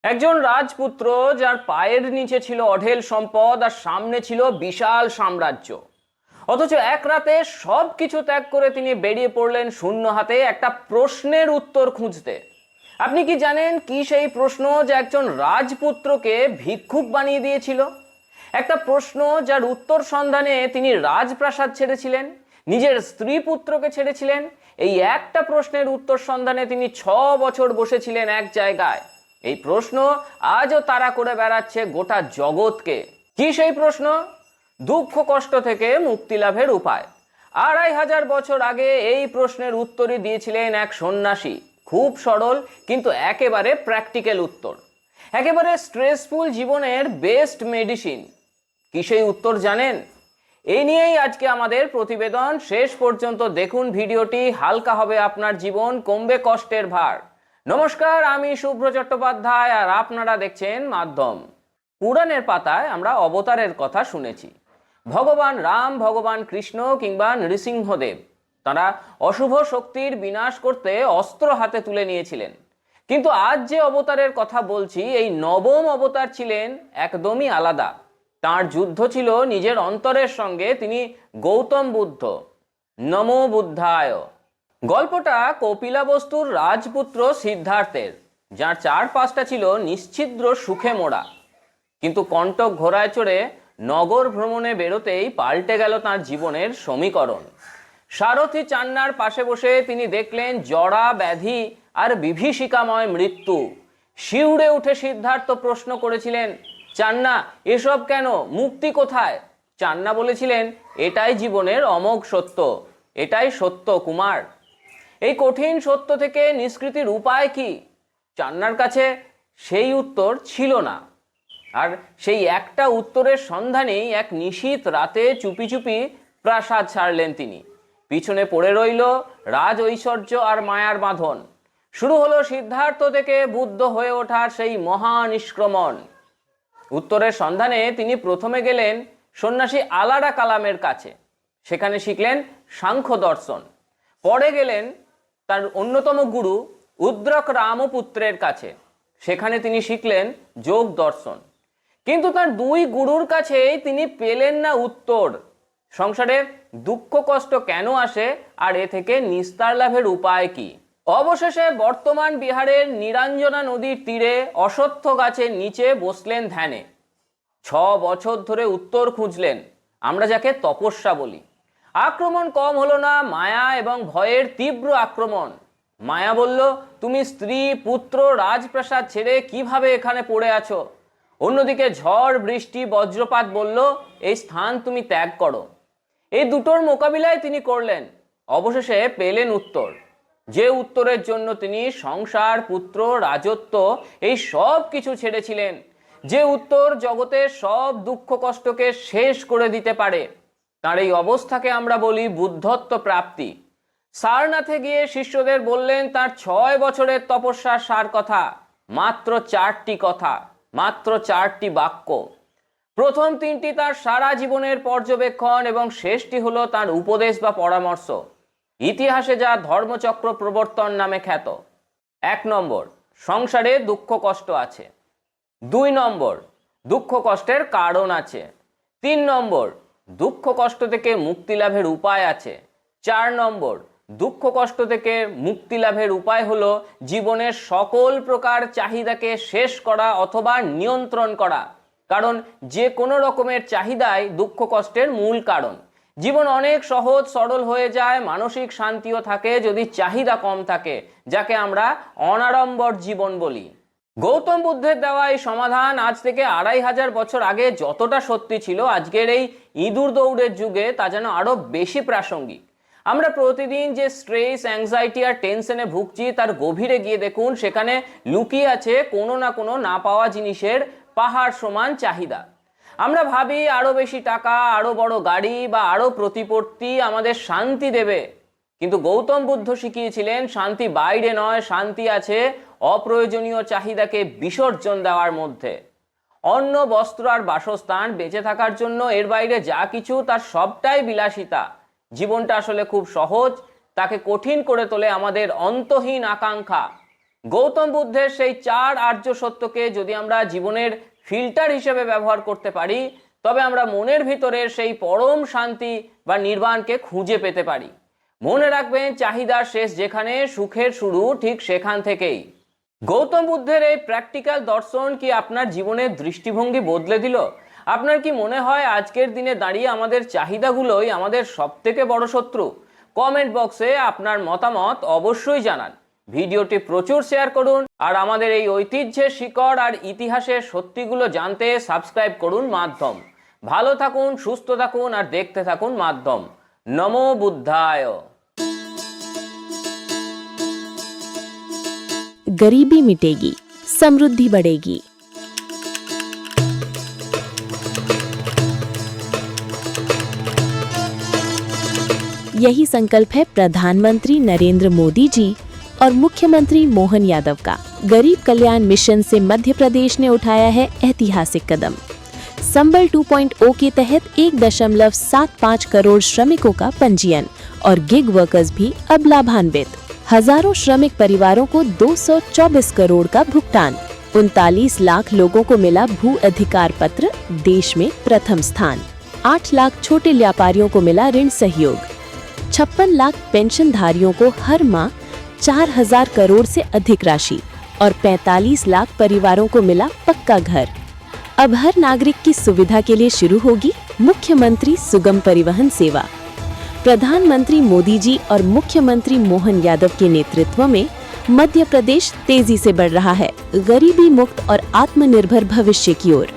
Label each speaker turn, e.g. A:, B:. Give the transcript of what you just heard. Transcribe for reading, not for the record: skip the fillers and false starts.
A: একজন রাজপুত্র যার পায়ের নিচে ছিল অঢেল সম্পদ আর সামনে ছিল বিশাল সাম্রাজ্য। অথচ এক রাতে সবকিছু ত্যাগ করে তিনি বেরিয়ে পড়লেন শূন্য হাতে একটা প্রশ্নের উত্তর খুঁজতে। আপনি কি জানেন কি সেই প্রশ্ন যা একজন রাজপুত্রকে ভিক্ষুক বানিয়ে দিয়েছিল? একটা প্রশ্ন যার উত্তর সন্ধানে তিনি রাজপ্রাসাদ ছেড়েছিলেন, নিজের স্ত্রী পুত্রকে ছেড়েছিলেন। এই একটা প্রশ্নের উত্তর সন্ধানে তিনি 6 বছর বসেছিলেন এক জায়গায়। এই প্রশ্ন আজও তাড়া করে বেড়াচ্ছে গোটা জগৎকে। কি সেই প্রশ্ন? দুঃখ কষ্ট থেকে মুক্তি লাভের উপায়। 2500 বছর আগে এই প্রশ্নের উত্তরই দিয়েছিলেন এক সন্ন্যাসী। খুব সরল কিন্তু একেবারে প্র্যাকটিক্যাল উত্তর, একেবারে স্ট্রেসফুল জীবনের বেস্ট মেডিসিন। কি সেই উত্তর জানেন? এই নিয়েই আজকে আমাদের প্রতিবেদন। শেষ পর্যন্ত দেখুন ভিডিওটি, হালকা হবে আপনার জীবন, কমবে কষ্টের ভার। নমস্কার, আমি শুভ্র চট্টোপাধ্যায় আর আপনারা দেখছেন মাধ্যম। পুরাণের পাতায় আমরা অবতারের কথা শুনেছি। ভগবান রাম, ভগবান কৃষ্ণ কিংবা নৃসিংহদেব, তারা অশুভ শক্তির বিনাশ করতে অস্ত্র হাতে তুলে নিয়েছিলেন। কিন্তু আজ যে অবতারের কথা বলছি, এই নবম অবতার ছিলেন একদমই আলাদা। তার যুদ্ধ ছিল নিজের অন্তরের সঙ্গে। তিনি গৌতম বুদ্ধ। নমো বুদ্ধায়। গল্পটা কপিলাবস্তুর রাজপুত্র সিদ্ধার্থের, যার চারপাশটা ছিল নিশ্ছিদ্র সুখে মোড়া। কিন্তু কণ্টক ঘোড়ায় চড়ে নগর ভ্রমণে বেরোতেই পাল্টে গেল তার জীবনের সমীকরণ। সারথি চান্নার পাশে বসে তিনি দেখলেন জরা ব্যাধি আর বিভীষিকাময় মৃত্যু। শিউরে উঠে সিদ্ধার্থ প্রশ্ন করেছিলেন, চান্না এসব কেন? মুক্তি কোথায়? চান্না বলেছিলেন, এটাই জীবনের অমোঘ সত্য, এটাই সত্য কুমার। এই কঠিন সত্য থেকে নিষ্কৃতির উপায় কি? চান্নার কাছে সেই উত্তর ছিল না। আর সেই একটা উত্তরের সন্ধানেই এক নিশীথ রাতে চুপি চুপি প্রাসাদ ছাড়লেন তিনি। পিছনে পড়ে রইল রাজ ঐশ্বর্য আর মায়ার বাঁধন। শুরু হলো সিদ্ধার্থ থেকে বুদ্ধ হয়ে ওঠার সেই মহা নিষ্ক্রমণ। উত্তরের সন্ধানে তিনি প্রথমে গেলেন সন্ন্যাসী আলারা কালামের কাছে। সেখানে শিখলেন সাংখ্য দর্শন। পরে গেলেন তার অন্যতম গুরু উদ্রক রামপুত্রের কাছে। সেখানে তিনি শিখলেন যোগ দর্শন। কিন্তু তার দুই গুরুর কাছেই তিনি পেলেন না উত্তর। সংসারে দুঃখ কষ্ট কেন আসে আর এ থেকে নিস্তার লাভের উপায় কি? অবশেষে বর্তমান বিহারের নিরঞ্জনা নদীর তীরে অশ্বত্থ গাছের নিচে বসলেন ধ্যানে। 6 বছর ধরে উত্তর খুঁজলেন, আমরা যাকে তপস্যা বলি। আক্রমণ কম হলো না, মায়া এবং ভয়ের তীব্র আক্রমণ। মায়া বলল, তুমি স্ত্রী পুত্র রাজপ্রাসাদ ছেড়ে কিভাবে এখানে পড়ে আছো? অন্যদিকে ঝড় বৃষ্টি বজ্রপাত বলল, এই স্থান তুমি ত্যাগ করো। এই দুটোর মোকাবিলায় তিনি করলেন। অবশেষে পেলেন উত্তর, যে উত্তরের জন্য তিনি সংসার পুত্র রাজত্ব এই সব কিছু ছেড়েছিলেন। যে উত্তর জগতের সব দুঃখ কষ্টকে শেষ করে দিতে পারে। তার এই অবস্থাকে আমরা বলি বুদ্ধত্ব প্রাপ্তি। সারনাথে গিয়ে শিষ্যদের বললেন তার 6 বছরের তপস্যার সার কথা। মাত্র 4টি কথা, মাত্র 4টি বাক্য। প্রথম 3টি তার সারা জীবনের পর্যবেক্ষণ এবং শেষটি হলো তার উপদেশ বা পরামর্শ, ইতিহাসে যা ধর্মচক্র প্রবর্তন নামে খ্যাত। 1 নম্বর, সংসারে দুঃখ কষ্ট আছে। 2 নম্বর, দুঃখ কষ্টের কারণ আছে। 3 নম্বর, দুঃখ কষ্ট থেকে মুক্তি লাভের উপায় আছে। 4 নম্বর, দুঃখ কষ্ট থেকে মুক্তি লাভের উপায় হলো জীবনের সকল প্রকার চাহিদাকে শেষ করা অথবা নিয়ন্ত্রণ করা। কারণ যে কোনো রকমের চাহিদাই দুঃখ কষ্টের মূল কারণ। জীবন অনেক সহজ সরল হয়ে যায়, মানসিক শান্তিও থাকে যদি চাহিদা কম থাকে, যাকে আমরা অনাড়ম্বর জীবন বলি। গৌতম বুদ্ধের দেওয়া এই সমাধান আজ থেকে 2500 বছর আগে যতটা সত্যি ছিল, আজকের এই ইঁদুর দৌড়ের যুগে তা যেন আরো বেশি প্রাসঙ্গিক। আমরা প্রতিদিন যে স্ট্রেস, অ্যাংজাইটি আর টেনশনে ভুগছি তার গভীরে গিয়ে দেখুন, সেখানে লুকিয়ে আছে কোনো না কোনো না পাওয়া জিনিসের পাহাড় সমান চাহিদা। আমরা ভাবি আরো বেশি টাকা, আরো বড় গাড়ি বা আরো প্রতিপত্তি আমাদের শান্তি দেবে। কিন্তু গৌতম বুদ্ধ শিখিয়েছিলেন শান্তি বাইরে নয়, শান্তি আছে অপ্রয়োজনীয় চাহিদাকে বিসর্জন দেওয়ার মধ্যে। অন্ন, বস্ত্র আর বাসস্থান, বেঁচে থাকার জন্য এর বাইরে যা কিছু তার সবটাই বিলাসিতা। জীবনটা আসলে খুব সহজ, তাকে কঠিন করে তোলে আমাদের অন্তহীন আকাঙ্ক্ষা। গৌতম বুদ্ধের সেই 4 আর্য সত্যকে যদি আমরা জীবনের ফিল্টার হিসেবে ব্যবহার করতে পারি, তবে আমরা মনের ভিতরের সেই পরম শান্তি বা নির্বাণকে খুঁজে পেতে পারি। মনে রাখবেন, চাহিদার শেষ যেখানে, সুখের শুরু ঠিক সেখান থেকেই। গৌতম বুদ্ধের এই প্র্যাকটিক্যাল দর্শন কি আপনার জীবনের দৃষ্টিভঙ্গি বদলে দিল? আপনার কি মনে হয় আজকের দিনে দাঁড়িয়ে আমাদের চাহিদাগুলোই আমাদের সবথেকে বড় শত্রু? কমেন্ট বক্সে আপনার মতামত অবশ্যই জানান। ভিডিওটি প্রচুর শেয়ার করুন আর আমাদের এই ঐতিহ্যের শিকড় আর ইতিহাসের সত্যিগুলো জানতে সাবস্ক্রাইব করুন মাধ্যম। ভালো থাকুন, সুস্থ থাকুন আর দেখতে থাকুন মাধ্যম। নমো বুদ্ধায়।
B: गरीबी मिटेगी, समृद्धि बढ़ेगी। यही संकल्प है प्रधानमंत्री नरेंद्र मोदी जी और मुख्यमंत्री मोहन यादव का। गरीब कल्याण मिशन से मध्य प्रदेश ने उठाया है ऐतिहासिक कदम। संबल 2.0 के तहत 1.75 करोड़ श्रमिकों का पंजीयन और गिग वर्कर्स भी अब लाभान्वित। हजारों श्रमिक परिवारों को 224 करोड़ का भुगतान। 39 लाख लोगों को मिला भू अधिकार पत्र, देश में प्रथम स्थान। 8 लाख छोटे व्यापारियों को मिला ऋण सहयोग। 56 लाख पेंशनधारियों को हर माह 4000 करोड़ से अधिक राशि और 45 लाख परिवारों को मिला पक्का घर। अब हर नागरिक की सुविधा के लिए शुरू होगी मुख्यमंत्री सुगम परिवहन सेवा। प्रधानमंत्री मोदी जी और मुख्यमंत्री मोहन यादव के नेतृत्व में मध्य प्रदेश तेजी से बढ़ रहा है गरीबी मुक्त और आत्मनिर्भर भविष्य की ओर।